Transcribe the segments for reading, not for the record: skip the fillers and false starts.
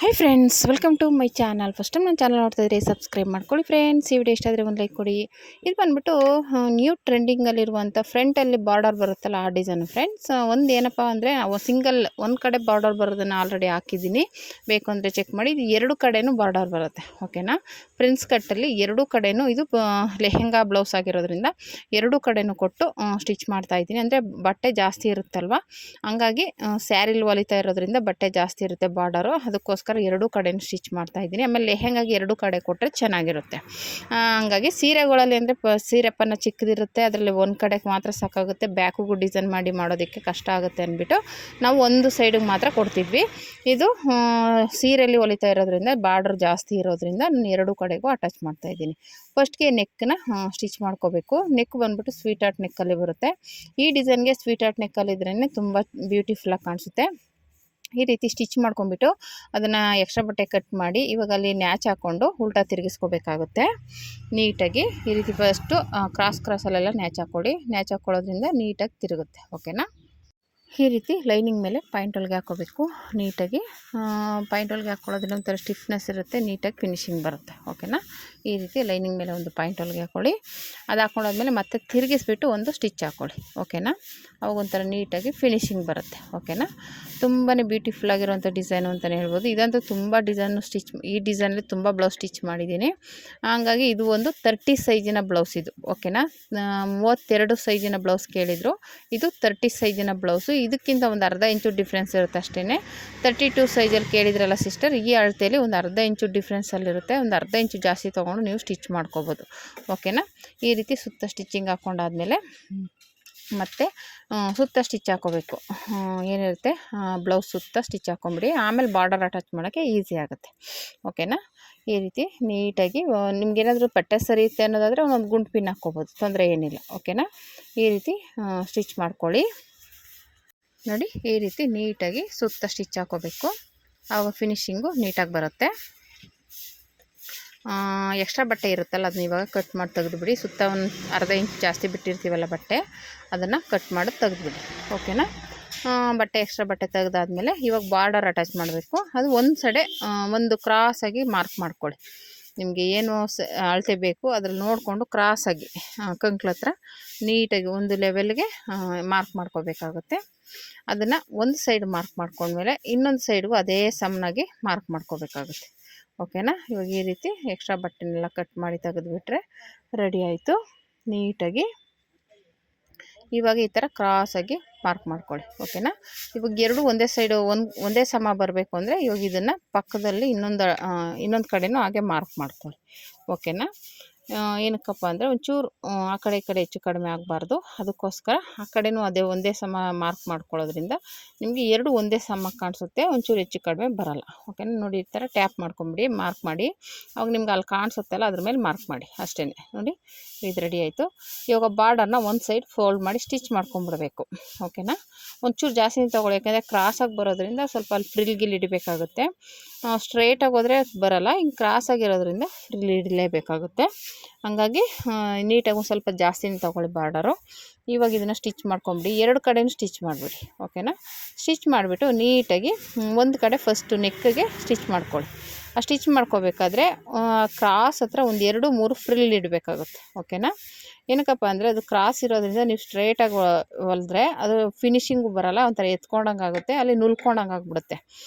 Hi friends, welcome to my channel. First time ನನ್ನ channel ನೋಡ್ತಾ ಇದ್ದರೆ ಸಬ್ಸ್ಕ್ರೈಬ್ ಮಾಡ್ಕೊಳ್ಳಿ ಫ್ರೆಂಡ್ಸ್. ಈ ವಿಡಿಯೋ ಇಷ್ಟ ಆದರೆ ಒಂದು ಲೈಕ್ ಕೊಡಿ. ಇದು ಬಂದುಬಿಟ್ಟು ನ್ಯೂ ಟ್ರೆಂಡಿಂಗಲ್ಲಿರುವಂಥ ಫ್ರಂಟಲ್ಲಿ ಬಾರ್ಡರ್ ಬರುತ್ತಲ್ಲ ಆ ಡಿಸೈನು ಫ್ರೆಂಡ್ಸ್. ಒಂದು ಏನಪ್ಪ ಅಂದರೆ ಸಿಂಗಲ್ ಒಂದು ಕಡೆ ಬಾರ್ಡರ್ ಬರೋದನ್ನು ಆಲ್ರೆಡಿ ಹಾಕಿದ್ದೀನಿ, ಬೇಕು ಅಂದರೆ ಚೆಕ್ ಮಾಡಿ. ಇದು ಎರಡು ಕಡೆಯೂ ಬಾರ್ಡರ್ ಬರುತ್ತೆ, ಓಕೆನಾ. ಪ್ರಿನ್ಸ್ ಕಟ್ಟಲ್ಲಿ ಎರಡೂ ಕಡೆಯೂ ಇದು ಲೆಹೆಂಗಾ ಬ್ಲೌಸ್ ಆಗಿರೋದ್ರಿಂದ ಎರಡೂ ಕಡೆಯೂ ಕೊಟ್ಟು ಸ್ಟಿಚ್ ಮಾಡ್ತಾಯಿದ್ದೀನಿ. ಅಂದರೆ ಬಟ್ಟೆ ಜಾಸ್ತಿ ಇರುತ್ತಲ್ವ, ಹಂಗಾಗಿ ಸ್ಯಾರಿಲಿ ಹೊಲಿತಾ ಇರೋದ್ರಿಂದ ಬಟ್ಟೆ ಜಾಸ್ತಿ ಇರುತ್ತೆ ಬಾರ್ಡರು, ಅದಕ್ಕೋಸ್ಕರ ಎರಡೂ ಕಡೆನೂ ಸ್ಟಿಚ್ ಮಾಡ್ತಾಯಿದ್ದೀನಿ. ಆಮೇಲೆ ಲೆಹೆಂಗಾಗಿ ಎರಡೂ ಕಡೆ ಕೊಟ್ಟರೆ ಚೆನ್ನಾಗಿರುತ್ತೆ. ಹಂಗಾಗಿ ಸೀರೆಗಳಲ್ಲಿ ಅಂದರೆ ಸೀರೆಪ್ಪನ ಚಿಕ್ಕದಿರುತ್ತೆ, ಅದರಲ್ಲಿ ಒಂದು ಕಡೆಗೆ ಮಾತ್ರ ಸಾಕಾಗುತ್ತೆ, ಬ್ಯಾಕಿಗೂ ಡಿಸೈನ್ ಮಾಡಿ ಮಾಡೋದಕ್ಕೆ ಕಷ್ಟ ಆಗುತ್ತೆ ಅಂದ್ಬಿಟ್ಟು ನಾವು ಒಂದು ಸೈಡಿಗೆ ಮಾತ್ರ ಕೊಡ್ತಿದ್ವಿ. ಇದು ಸೀರೆಯಲ್ಲಿ ಹೊಲಿತಾ ಇರೋದ್ರಿಂದ ಬಾರ್ಡರ್ ಜಾಸ್ತಿ ಇರೋದ್ರಿಂದ ನಾನು ಎರಡೂ ಕಡೆಗೂ ಅಟ್ಯಾಚ್ ಮಾಡ್ತಾಯಿದ್ದೀನಿ. ಫಸ್ಟ್ಗೆ ನೆಕ್ಕನ್ನ ಸ್ಟಿಚ್ ಮಾಡ್ಕೋಬೇಕು. ನೆಕ್ ಬಂದುಬಿಟ್ಟು ಸ್ವೀಟ್ ಆರ್ಟ್ ನೆಕ್ಕಲ್ಲಿ ಬರುತ್ತೆ. ಈ ಡಿಸೈನ್ಗೆ ಸ್ವೀಟ್ ಆರ್ಟ್ ನೆಕ್ಕಲ್ಲಿದ್ರೇ ತುಂಬ ಬ್ಯೂಟಿಫುಲ್ಲಾಗಿ ಕಾಣಿಸುತ್ತೆ. ಈ ರೀತಿ ಸ್ಟಿಚ್ ಮಾಡ್ಕೊಂಬಿಟ್ಟು ಅದನ್ನು ಎಕ್ಸ್ಟ್ರಾ ಬಟ್ಟೆ ಕಟ್ ಮಾಡಿ ಇವಾಗ ಅಲ್ಲಿ ನ್ಯಾಚ್ ಹಾಕ್ಕೊಂಡು ಉಲ್ಟಾ ತಿರುಗಿಸ್ಕೋಬೇಕಾಗುತ್ತೆ ನೀಟಾಗಿ. ಈ ರೀತಿ ಫಸ್ಟು ಕ್ರಾಸಲ್ಲೆಲ್ಲ ನ್ಯಾಚ್ ಹಾಕ್ಕೊಳ್ಳಿ. ನ್ಯಾಚ್ ಹಾಕ್ಕೊಳ್ಳೋದ್ರಿಂದ ನೀಟಾಗಿ ತಿರುಗುತ್ತೆ, ಓಕೆನಾ. ಈ ರೀತಿ ಲೈನಿಂಗ್ ಮೇಲೆ ಪಾಯಿಂಟ್ ಹೊಲಿಗೆ ಹಾಕ್ಕೋಬೇಕು ನೀಟಾಗಿ. ಪಾಯಿಂಟ್ ಹೊಲಿಗೆ ಹಾಕ್ಕೊಳ್ಳೋದ್ರಿಂದ ಒಂಥರ ಸ್ಟಿಫ್ನೆಸ್ ಇರುತ್ತೆ, ನೀಟಾಗಿ ಫಿನಿಶಿಂಗ್ ಬರುತ್ತೆ, ಓಕೆನಾ. ಈ ರೀತಿ ಲೈನಿಂಗ್ ಮೇಲೆ ಒಂದು ಪಾಯಿಂಟ್ ಹೊಲಿಗೆ ಹಾಕ್ಕೊಳ್ಳಿ. ಅದು ಹಾಕ್ಕೊಂಡಾದ್ಮೇಲೆ ಮತ್ತೆ ತಿರುಗಿಸ್ಬಿಟ್ಟು ಒಂದು ಸ್ಟಿಚ್ ಹಾಕ್ಕೊಳ್ಳಿ, ಓಕೆನಾ. ಅವಾಗ ಒಂಥರ ನೀಟಾಗಿ ಫಿನಿಶಿಂಗ್ ಬರುತ್ತೆ, ಓಕೆನಾ. ತುಂಬಾ ಬ್ಯೂಟಿಫುಲ್ಲಾಗಿರುವಂಥ ಡಿಸೈನು ಅಂತಲೇ ಹೇಳ್ಬೋದು. ಇದಂತೂ ತುಂಬ ಡಿಸೈನು ಈ ಡಿಸೈನಲ್ಲಿ ತುಂಬ ಬ್ಲೌಸ್ ಸ್ಟಿಚ್ ಮಾಡಿದ್ದೀನಿ. ಹಾಗಾಗಿ ಇದು ಒಂದು 30 ಸೈಜಿನ ಬ್ಲೌಸ್ ಇದು, ಓಕೆನಾ. 32 ಸೈಜಿನ ಬ್ಲೌಸ್ ಕೇಳಿದರು, ಇದು 30 ಸೈಜಿನ ಬ್ಲೌಸು. ಇದಕ್ಕಿಂತ ಒಂದು ಅರ್ಧ ಇಂಚು ಡಿಫ್ರೆನ್ಸ್ ಇರುತ್ತೆ ಅಷ್ಟೇ. 32 ಸೈಜಲ್ಲಿ ಕೇಳಿದ್ರಲ್ಲ ಸಿಸ್ಟರ್, ಈ ಅಳತೆಯಲ್ಲಿ ಒಂದು ಅರ್ಧ ಇಂಚು ಡಿಫ್ರೆನ್ಸಲ್ಲಿರುತ್ತೆ. ಒಂದು ಅರ್ಧ ಇಂಚು ಜಾಸ್ತಿ ತೊಗೊಂಡು ನೀವು ಸ್ಟಿಚ್ ಮಾಡ್ಕೋಬೋದು, ಓಕೆನಾ. ಈ ರೀತಿ ಸುತ್ತ ಸ್ಟಿಚಿಂಗ್ ಹಾಕ್ಕೊಂಡಾದ್ಮೇಲೆ ಮತ್ತು ಸುತ್ತ ಸ್ಟಿಚ್ ಹಾಕ್ಕೋಬೇಕು. ಏನಿರುತ್ತೆ ಬ್ಲೌಸ್ ಸುತ್ತ ಸ್ಟಿಚ್ ಹಾಕ್ಕೊಂಬಿಡಿ. ಆಮೇಲೆ ಬಾರ್ಡರ್ ಅಟ್ಯಾಚ್ ಮಾಡೋಕ್ಕೆ ಈಸಿ ಆಗುತ್ತೆ, ಓಕೆನಾ. ಈ ರೀತಿ ನೀಟಾಗಿ ನಿಮ್ಗೇನಾದರೂ ಬಟ್ಟೆ ಸರಿಯುತ್ತೆ ಅನ್ನೋದಾದರೆ ಒಂದು ಗುಂಡು ಪಿನ್ ಹಾಕ್ಕೋಬೋದು, ತೊಂದರೆ ಏನಿಲ್ಲ, ಓಕೆನಾ. ಈ ರೀತಿ ಸ್ಟಿಚ್ ಮಾಡ್ಕೊಳ್ಳಿ ನೋಡಿ. ಈ ರೀತಿ ನೀಟಾಗಿ ಸುತ್ತ ಸ್ಟಿಚ್ ಹಾಕ್ಕೋಬೇಕು, ಆವಾಗ ಫಿನಿಶಿಂಗು ನೀಟಾಗಿ ಬರುತ್ತೆ. ಎಕ್ಸ್ಟ್ರಾ ಬಟ್ಟೆ ಇರುತ್ತಲ್ಲ ಅದನ್ನ ಇವಾಗ ಕಟ್ ಮಾಡಿ ತೆಗೆದುಬಿಡಿ. ಸುತ್ತ ಒಂದು ಅರ್ಧ ಇಂಚ್ ಜಾಸ್ತಿ ಬಿಟ್ಟಿರ್ತೀವಲ್ಲ ಬಟ್ಟೆ, ಅದನ್ನು ಕಟ್ ಮಾಡಿ ತೆಗೆದುಬಿಡಿ, ಓಕೆನಾ. ಬಟ್ಟೆ ಎಕ್ಸ್ಟ್ರಾ ಬಟ್ಟೆ ತೆಗೆದಾದ್ಮೇಲೆ ಇವಾಗ ಬಾರ್ಡರ್ ಅಟ್ಯಾಚ್ ಮಾಡಬೇಕು. ಅದು ಒಂದು ಸೈಡೆ ಒಂದು ಕ್ರಾಸಾಗಿ ಮಾರ್ಕ್ ಮಾಡ್ಕೊಳ್ಳಿ. ನಿಮಗೆ ಏನು ಅಳತೆ ಬೇಕು ಅದ್ರಲ್ಲಿ ನೋಡಿಕೊಂಡು ಕ್ರಾಸಾಗಿ ಕಂಕ್ಳ ಹತ್ರ ನೀಟಾಗಿ ಒಂದು ಲೆವೆಲ್ಗೆ ಮಾರ್ಕ್ ಮಾಡ್ಕೋಬೇಕಾಗುತ್ತೆ. ಅದನ್ನು ಒಂದು ಸೈಡ್ ಮಾರ್ಕ್ ಮಾಡ್ಕೊಂಡ್ಮೇಲೆ ಇನ್ನೊಂದು ಸೈಡ್ಗೂ ಅದೇ ಸಮನಾಗಿ ಮಾರ್ಕ್ ಮಾಡ್ಕೋಬೇಕಾಗುತ್ತೆ, ಓಕೆನಾ. ಇವಾಗ ಈ ರೀತಿ ಎಕ್ಸ್ಟ್ರಾ ಬಟ್ಟೆನೆಲ್ಲ ಕಟ್ ಮಾಡಿ ತೆಗೆದುಬಿಟ್ರೆ ರೆಡಿ ಆಯಿತು ನೀಟಾಗಿ. ಇವಾಗ ಈ ಥರ ಕ್ರಾಸಾಗಿ ಮಾರ್ಕ್ ಮಾಡ್ಕೊಳ್ಳಿ, ಓಕೆನಾ. ಇವಾಗ ಎರಡು ಒಂದೇ ಸೈಡು ಒಂದೇ ಸಮ ಬರಬೇಕು ಅಂದರೆ ಇವಾಗ ಇದನ್ನು ಪಕ್ಕದಲ್ಲಿ ಇನ್ನೊಂದು ಕಡೆನೂ ಹಾಗೆ ಮಾರ್ಕ್ ಮಾಡ್ಕೊಳ್ಳಿ, ಓಕೆನಾ. ಏನಕ್ಕಪ್ಪ ಅಂದರೆ ಒಂಚೂರು ಆ ಕಡೆ ಈ ಕಡೆ ಹೆಚ್ಚು ಕಡಿಮೆ ಆಗಬಾರ್ದು, ಅದಕ್ಕೋಸ್ಕರ ಆ ಕಡೆನೂ ಅದೇ ಒಂದೇ ಸಮ ಮಾರ್ಕ್ ಮಾಡ್ಕೊಳ್ಳೋದ್ರಿಂದ ನಿಮಗೆ ಎರಡು ಒಂದೇ ಸಮ ಕಾಣಿಸುತ್ತೆ, ಒಂಚೂರು ಹೆಚ್ಚು ಕಡಿಮೆ ಬರೋಲ್ಲ, ಓಕೆನಾ. ನೋಡಿ ಈ ಥರ ಟ್ಯಾಪ್ ಮಾಡ್ಕೊಂಬಿಡಿ, ಮಾರ್ಕ್ ಮಾಡಿ. ಅವಾಗ ನಿಮ್ಗೆ ಅಲ್ಲಿ ಕಾಣಿಸುತ್ತಲ್ಲ ಅದ್ರ ಮೇಲೆ ಮಾರ್ಕ್ ಮಾಡಿ ಅಷ್ಟೇ. ನೋಡಿ ಇದು ರೆಡಿ ಆಯಿತು. ಇವಾಗ ಬಾರ್ಡರ್ನ ಒಂದು ಸೈಡ್ ಫೋಲ್ಡ್ ಮಾಡಿ ಸ್ಟಿಚ್ ಮಾಡ್ಕೊಂಬಿಡ್ಬೇಕು, ಓಕೆನಾ. ಒಂಚೂರು ಜಾಸ್ತಿ ತೊಗೊಳ್ಳಿ, ಯಾಕೆಂದರೆ ಕ್ರಾಸಾಗಿ ಬರೋದ್ರಿಂದ ಸ್ವಲ್ಪ ಅಲ್ಲಿ ಫ್ರಿಲ್ ಹಿಡಿಬೇಕಾಗುತ್ತೆ. ಸ್ಟ್ರೇಟಾಗಿ ಹೋದರೆ ಬರೋಲ್ಲ, ಹಿಂಗೆ ಕ್ರಾಸಾಗಿರೋದ್ರಿಂದ ಫ್ರಿಲ್ ಹಿಡಿಲೇಬೇಕಾಗುತ್ತೆ. ಹಂಗಾಗಿ ನೀಟಾಗಿ ಒಂದು ಸ್ವಲ್ಪ ಜಾಸ್ತಿನೇ ತೊಗೊಳ್ಳಿ ಬಾರ್ಡರು. ಇವಾಗ ಇದನ್ನು ಸ್ಟಿಚ್ ಮಾಡ್ಕೊಂಬಿಡಿ, ಎರಡು ಕಡೆಯೂ ಸ್ಟಿಚ್ ಮಾಡಿಬಿಡಿ, ಓಕೆನಾ. ಸ್ಟಿಚ್ ಮಾಡಿಬಿಟ್ಟು ನೀಟಾಗಿ ಒಂದು ಕಡೆ ಫಸ್ಟು ನೆಕ್ಕಿಗೆ ಸ್ಟಿಚ್ ಮಾಡ್ಕೊಳ್ಳಿ. ಆ ಸ್ಟಿಚ್ ಮಾಡ್ಕೋಬೇಕಾದ್ರೆ ಕ್ರಾಸ್ ಹತ್ರ ಒಂದು 2-3 ಫ್ರಿಲ್ ಇಡಬೇಕಾಗುತ್ತೆ, ಓಕೆನಾ. ಏನಕ್ಕಪ್ಪ ಅಂದರೆ ಅದು ಕ್ರಾಸ್ ಇರೋದ್ರಿಂದ ನೀವು ಸ್ಟ್ರೇಟಾಗಿ ಹೊಲಿದ್ರೆ ಅದು ಫಿನಿಶಿಂಗು ಬರೋಲ್ಲ, ಒಂಥರ ಎತ್ಕೊಂಡಂಗೆ ಆಗುತ್ತೆ, ಅಲ್ಲಿ ನುಲ್ಕೊಂಡಂಗೆ ಆಗಿಬಿಡುತ್ತೆ.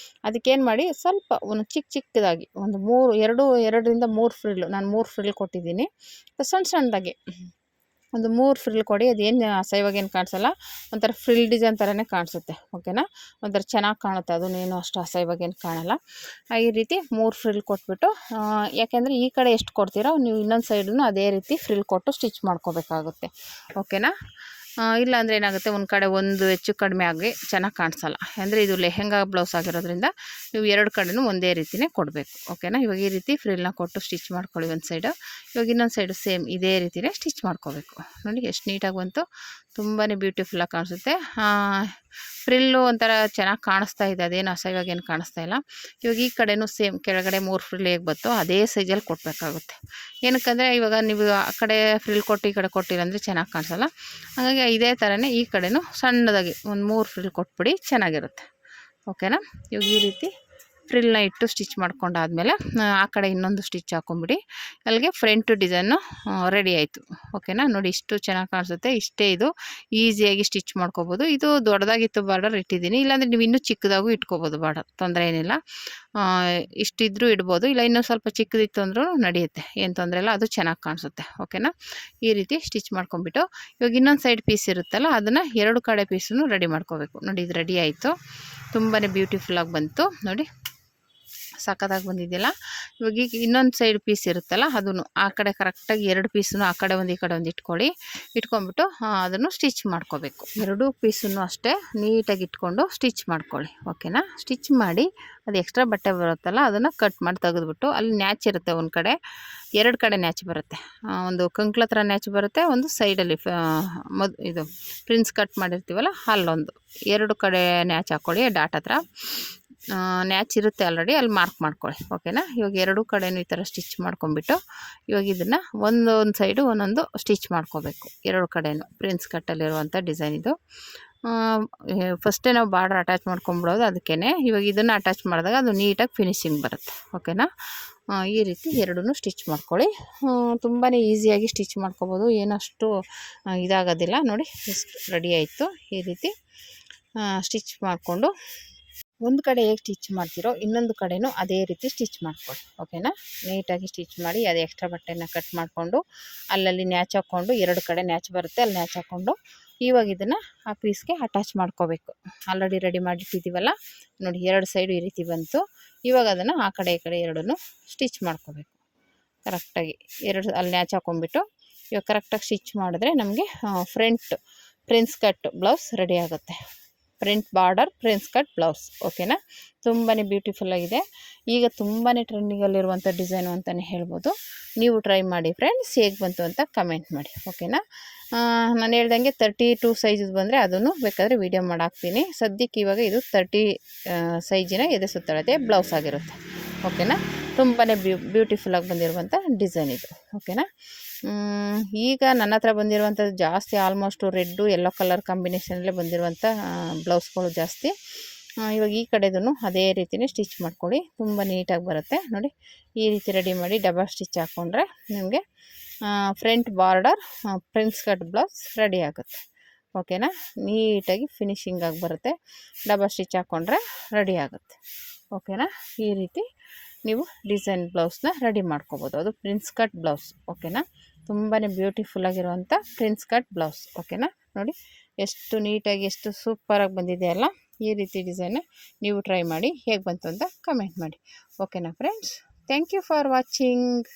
ಅದಕ್ಕೇನು ಮಾಡಿ ಸ್ವಲ್ಪ ಒಂದು ಚಿಕ್ಕದಾಗಿ ಒಂದು 2ರಿಂದ 3 ಫ್ರಿಲ್ಲು, ನಾನು 3 ಫ್ರಿಲ್ ಕೊಟ್ಟಿದ್ದೀನಿ. ಸಣ್ಣದಾಗಿ ಒಂದು 3 ಫ್ರಿಲ್ ಕೊಡಿ. ಅದೇನು ಅಸಹ್ಯವಾಗೇನು ಕಾಣಿಸಲ್ಲ, ಒಂಥರ ಫ್ರಿಲ್ ಡಿಸೈನ್ ಥರನೇ ಕಾಣಿಸುತ್ತೆ, ಓಕೆನಾ. ಒಂಥರ ಚೆನ್ನಾಗಿ ಕಾಣುತ್ತೆ, ಅದನ್ನೇನು ಅಷ್ಟು ಅಸಹ್ಯವಾಗೇನು ಕಾಣಲ್ಲ. ಈ ರೀತಿ 3 ಫ್ರಿಲ್ ಕೊಟ್ಬಿಟ್ಟು, ಯಾಕೆಂದರೆ ಈ ಕಡೆ ಎಷ್ಟು ಕೊಡ್ತೀರೋ ನೀವು ಇನ್ನೊಂದು ಸೈಡನ್ನು ಅದೇ ರೀತಿ ಫ್ರಿಲ್ ಕೊಟ್ಟು ಸ್ಟಿಚ್ ಮಾಡ್ಕೋಬೇಕಾಗುತ್ತೆ, ಓಕೆನಾ. ಇಲ್ಲಾಂದರೆ ಏನಾಗುತ್ತೆ, ಒಂದು ಕಡೆ ಒಂದು ಹೆಚ್ಚು ಕಡಿಮೆ ಆಗಿ ಚೆನ್ನಾಗಿ ಕಾಣಿಸಲ್ಲ. ಅಂದರೆ ಇದು ಲೆಹೆಂಗಾ ಬ್ಲೌಸ್ ಆಗಿರೋದ್ರಿಂದ ನೀವು ಎರಡು ಕಡೆನೂ ಒಂದೇ ರೀತಿಯೇ ಕೊಡಬೇಕು, ಓಕೆನಾ. ಇವಾಗ ಈ ರೀತಿ ಫ್ರಿಲ್ನ ಕೊಟ್ಟು ಸ್ಟಿಚ್ ಮಾಡ್ಕೊಳ್ಳಿ ಒಂದು ಸೈಡು. ಇವಾಗ ಇನ್ನೊಂದು ಸೈಡು ಸೇಮ್ ಇದೇ ರೀತಿಯೇ ಸ್ಟಿಚ್ ಮಾಡ್ಕೋಬೇಕು. ನೋಡಿ ಎಷ್ಟು ನೀಟಾಗಿ ಬಂತು, ತುಂಬಾ ಬ್ಯೂಟಿಫುಲ್ಲಾಗಿ ಕಾಣಿಸುತ್ತೆ. ಫ್ರಿಲ್ಲು ಒಂಥರ ಚೆನ್ನಾಗಿ ಕಾಣಿಸ್ತಾ ಇದೆ, ಅದೇನು ಅಸಹ್ಯವಾಗೇನು ಕಾಣಿಸ್ತಾ ಇಲ್ಲ. ಇವಾಗ ಈ ಕಡೆನೂ ಸೇಮ್ ಕೆಳಗಡೆ 3 ಫ್ರಿಲ್ ಹೇಗೆ ಬರ್ತೋ ಅದೇ ಸೈಜಲ್ಲಿ ಕೊಡಬೇಕಾಗುತ್ತೆ. ಏನಕ್ಕಂದರೆ ಇವಾಗ ನೀವು ಆ ಕಡೆ ಫ್ರಿಲ್ ಕೊಟ್ಟು ಈ ಕಡೆ ಕೊಟ್ಟಿರಂದರೆ ಚೆನ್ನಾಗಿ ಕಾಣಿಸಲ್ಲ. ಹಾಗಾಗಿ ಇದೇ ಥರನೇ ಈ ಕಡೆನೂ ಸಣ್ಣದಾಗಿ ಒಂದು 3 ಫ್ರಿಲ್ ಕೊಟ್ಬಿಡಿ, ಚೆನ್ನಾಗಿರುತ್ತೆ, ಓಕೆನಾ. ಇವಾಗ ಈ ರೀತಿ ಫ್ರಿಲ್ನ ಇಟ್ಟು ಸ್ಟಿಚ್ ಮಾಡ್ಕೊಂಡಾದಮೇಲೆ ಆ ಕಡೆ ಇನ್ನೊಂದು ಸ್ಟಿಚ್ ಹಾಕೊಂಬಿಡಿ. ಅಲ್ಲಿಗೆ ಫ್ರಂಟ್ ಡಿಸೈನು ರೆಡಿ ಆಯಿತು. ಓಕೆನಾ, ನೋಡಿ ಇಷ್ಟು ಚೆನ್ನಾಗಿ ಕಾಣಿಸುತ್ತೆ. ಇಷ್ಟೇ, ಇದು ಈಸಿಯಾಗಿ ಸ್ಟಿಚ್ ಮಾಡ್ಕೋಬೋದು. ಇದು ದೊಡ್ಡದಾಗಿತ್ತು ಬಾರ್ಡರ್ ಇಟ್ಟಿದ್ದೀನಿ, ಇಲ್ಲಾಂದರೆ ನೀವು ಇನ್ನೂ ಚಿಕ್ಕದಾಗೂ ಇಟ್ಕೋಬೋದು, ಬಾರ್ಡರ್ ತೊಂದರೆ ಏನಿಲ್ಲ. ಇಷ್ಟಿದ್ರೂ ಇಡ್ಬೋದು, ಇಲ್ಲ ಇನ್ನೂ ಸ್ವಲ್ಪ ಚಿಕ್ಕದಿತ್ತು ಅಂದ್ರೂ ನಡೆಯುತ್ತೆ, ಏನು ತೊಂದರೆ ಇಲ್ಲ, ಅದು ಚೆನ್ನಾಗಿ ಕಾಣಿಸುತ್ತೆ. ಓಕೆನಾ, ಈ ರೀತಿ ಸ್ಟಿಚ್ ಮಾಡ್ಕೊಂಬಿಟ್ಟು ಇವಾಗ ಇನ್ನೊಂದು ಸೈಡ್ ಪೀಸ್ ಇರುತ್ತಲ್ಲ ಅದನ್ನು 2 ಕಡೆ ಪೀಸನ್ನು ರೆಡಿ ಮಾಡ್ಕೋಬೇಕು. ನೋಡಿ ಇದು ರೆಡಿ ಆಯಿತು, ತುಂಬಾ ಬ್ಯೂಟಿಫುಲ್ಲಾಗಿ ಬಂತು. ನೋಡಿ ಸಖತ್ತಾಗಿ ಬಂದಿದೆಯಲ್ಲ. ಇವಾಗ ಈಗ ಇನ್ನೊಂದು ಸೈಡ್ ಪೀಸ್ ಇರುತ್ತಲ್ಲ ಅದನ್ನು ಆ ಕಡೆ ಕರೆಕ್ಟಾಗಿ 2 ಪೀಸನ್ನು ಆ ಕಡೆ ಒಂದು ಈ ಕಡೆ ಒಂದು ಇಟ್ಕೊಂಡ್ಬಿಟ್ಟು ಅದನ್ನು ಸ್ಟಿಚ್ ಮಾಡ್ಕೋಬೇಕು. 2 ಪೀಸನ್ನು ಅಷ್ಟೇ ನೀಟಾಗಿ ಇಟ್ಕೊಂಡು ಸ್ಟಿಚ್ ಮಾಡ್ಕೊಳ್ಳಿ. ಓಕೆನಾ, ಸ್ಟಿಚ್ ಮಾಡಿ ಅದು ಎಕ್ಸ್ಟ್ರಾ ಬಟ್ಟೆ ಬರುತ್ತಲ್ಲ ಅದನ್ನು ಕಟ್ ಮಾಡಿ ತೆಗೆದುಬಿಟ್ಟು, ಅಲ್ಲಿ ನ್ಯಾಚ್ ಇರುತ್ತೆ, ಒಂದು ಕಡೆ 2 ಕಡೆ ನ್ಯಾಚ್ ಬರುತ್ತೆ, ಒಂದು ಕಂಕ್ಳ ಹತ್ರ ನ್ಯಾಚ್ ಬರುತ್ತೆ, ಒಂದು ಸೈಡಲ್ಲಿ ಇದು ಪ್ರಿನ್ಸ್ ಕಟ್ ಮಾಡಿರ್ತೀವಲ್ಲ ಅಲ್ಲೊಂದು 2 ಕಡೆ ನ್ಯಾಚ್ ಹಾಕ್ಕೊಳ್ಳಿ. ಡಾಟ್ ಹತ್ರ ನ್ಯಾಚ್ ಇರುತ್ತೆ ಆಲ್ರೆಡಿ, ಅಲ್ಲಿ ಮಾರ್ಕ್ ಮಾಡ್ಕೊಳ್ಳಿ. ಓಕೆನಾ, ಇವಾಗ 2 ಕಡೆನೂ ಈ ಥರ ಸ್ಟಿಚ್ ಮಾಡ್ಕೊಂಬಿಟ್ಟು ಇವಾಗ ಇದನ್ನು ಒಂದೊಂದು ಸೈಡು ಒಂದೊಂದು ಸ್ಟಿಚ್ ಮಾಡ್ಕೋಬೇಕು. 2 ಕಡೆನೂ ಪ್ರಿನ್ಸ್ ಕಟ್ಟಲ್ಲಿರುವಂಥ ಡಿಸೈನ್ ಇದು. ಫಸ್ಟೇ ನಾವು ಬಾರ್ಡರ್ ಅಟ್ಯಾಚ್ ಮಾಡ್ಕೊಂಬಿಡೋದು, ಅದಕ್ಕೇ ಇವಾಗ ಇದನ್ನು ಅಟ್ಯಾಚ್ ಮಾಡಿದಾಗ ಅದು ನೀಟಾಗಿ ಫಿನಿಶಿಂಗ್ ಬರುತ್ತೆ. ಓಕೆನಾ, ಈ ರೀತಿ 2 ಸ್ಟಿಚ್ ಮಾಡ್ಕೊಳ್ಳಿ. ತುಂಬಾ ಈಸಿಯಾಗಿ ಸ್ಟಿಚ್ ಮಾಡ್ಕೋಬೋದು, ಏನಷ್ಟು ಇದಾಗೋದಿಲ್ಲ. ನೋಡಿ ಎಷ್ಟು ರೆಡಿ ಆಯಿತು. ಈ ರೀತಿ ಸ್ಟಿಚ್ ಮಾಡಿಕೊಂಡು ಒಂದು ಕಡೆ ಹೇಗೆ ಸ್ಟಿಚ್ ಮಾಡ್ತೀರೋ ಇನ್ನೊಂದು ಕಡೆನೂ ಅದೇ ರೀತಿ ಸ್ಟಿಚ್ ಮಾಡ್ಕೊಳ್ಳಿ. ಓಕೆನಾ, ನೀಟಾಗಿ ಸ್ಟಿಚ್ ಮಾಡಿ ಅದು ಎಕ್ಸ್ಟ್ರಾ ಬಟ್ಟೆನ ಕಟ್ ಮಾಡಿಕೊಂಡು ಅಲ್ಲಲ್ಲಿ ನ್ಯಾಚ್ ಹಾಕ್ಕೊಂಡು 2 ಕಡೆ ನ್ಯಾಚ್ ಬರುತ್ತೆ, ಅಲ್ಲಿ ನ್ಯಾಚ್ ಹಾಕ್ಕೊಂಡು ಇವಾಗ ಇದನ್ನು ಆ ಪೀಸ್ಗೆ ಅಟ್ಯಾಚ್ ಮಾಡ್ಕೋಬೇಕು. ಆಲ್ರೆಡಿ ರೆಡಿ ಮಾಡಿಟ್ಟಿದ್ದೀವಲ್ಲ, ನೋಡಿ 2 ಸೈಡು ಈ ರೀತಿ ಬಂತು. ಇವಾಗ ಅದನ್ನು ಆ ಕಡೆ ಈ ಕಡೆ 2 ಸ್ಟಿಚ್ ಮಾಡ್ಕೋಬೇಕು ಕರೆಕ್ಟಾಗಿ. 2 ಅಲ್ಲಿ ನ್ಯಾಚ್ ಹಾಕ್ಕೊಂಬಿಟ್ಟು ಇವಾಗ ಕರೆಕ್ಟಾಗಿ ಸ್ಟಿಚ್ ಮಾಡಿದ್ರೆ ನಮಗೆ front prince cut blouse ready ಆಗುತ್ತೆ. Front border prince cut blouse. ಓಕೆನಾ, ತುಂಬಾ ಬ್ಯೂಟಿಫುಲ್ಲಾಗಿದೆ. ಈಗ ತುಂಬಾ ಟ್ರೆಂಡಿಂಗಲ್ಲಿರುವಂಥ ಡಿಸೈನು ಅಂತಲೇ ಹೇಳ್ಬೋದು. ನೀವು ಟ್ರೈ ಮಾಡಿ ಫ್ರೆಂಡ್ಸ್, ಹೇಗೆ ಬಂತು ಅಂತ ಕಮೆಂಟ್ ಮಾಡಿ. ಓಕೆನಾ, ನಾನು ಹೇಳ್ದಂಗೆ 32 ಸೈಜ್ ಬಂದರೆ ಅದನ್ನು ಬೇಕಾದರೆ ವೀಡಿಯೋ ಮಾಡಾಕ್ತೀನಿ. ಸದ್ಯಕ್ಕೆ ಇವಾಗ ಇದು 30 ಸೈಜಿನ ಎದೆ ಸುತ್ತಳತೆ ಬ್ಲೌಸ್ ಆಗಿರುತ್ತೆ. ಓಕೆನಾ, ತುಂಬಾ ಬ್ಯೂಟಿಫುಲ್ಲಾಗಿ ಬಂದಿರುವಂಥ ಡಿಸೈನ್ ಇದು. ಓಕೆನಾ, ಈಗ ನನ್ನ ಹತ್ರ ಬಂದಿರುವಂಥದ್ದು ಜಾಸ್ತಿ ಆಲ್ಮೋಸ್ಟು ರೆಡ್ಡು ಯೆಲ್ಲೋ ಕಲರ್ ಕಾಂಬಿನೇಷನಲ್ಲೇ ಬಂದಿರುವಂಥ ಬ್ಲೌಸ್ಗಳು ಜಾಸ್ತಿ. ಇವಾಗ ಈ ಕಡೆದೂ ಅದೇ ರೀತಿಯೇ ಸ್ಟಿಚ್ ಮಾಡ್ಕೊಳ್ಳಿ, ತುಂಬ ನೀಟಾಗಿ ಬರುತ್ತೆ. ನೋಡಿ ಈ ರೀತಿ ರೆಡಿ ಮಾಡಿ ಡಬಲ್ ಸ್ಟಿಚ್ ಹಾಕ್ಕೊಂಡ್ರೆ ನಿಮಗೆ front border prince cut blouse ready ಆಗುತ್ತೆ. ಓಕೆನಾ, ನೀಟಾಗಿ ಫಿನಿಶಿಂಗಾಗಿ ಬರುತ್ತೆ. ಡಬಲ್ ಸ್ಟಿಚ್ ಹಾಕ್ಕೊಂಡ್ರೆ ರೆಡಿ ಆಗುತ್ತೆ. ಓಕೆನಾ, ಈ ರೀತಿ ನೀವು ಡಿಸೈನ್ ಬ್ಲೌಸ್ನ ರೆಡಿ ಮಾಡ್ಕೋಬೋದು. ಅದು ಪ್ರಿನ್ಸ್ ಕಟ್ ಬ್ಲೌಸ್. ಓಕೆನಾ, ತುಂಬಾ ಬ್ಯೂಟಿಫುಲ್ಲಾಗಿರುವಂಥ ಪ್ರಿನ್ಸ್ ಕಟ್ ಬ್ಲೌಸ್. ಓಕೆನಾ, ನೋಡಿ ಎಷ್ಟು ನೀಟಾಗಿ ಎಷ್ಟು ಸೂಪರಾಗಿ ಬಂದಿದೆ ಅಲ್ಲ. ಈ ರೀತಿ ಡಿಸೈನ್ ನೀವು ಟ್ರೈ ಮಾಡಿ, ಹೇಗೆ ಬಂತು ಅಂತ ಕಮೆಂಟ್ ಮಾಡಿ. ಓಕೆನಾ friends, thank you for watching.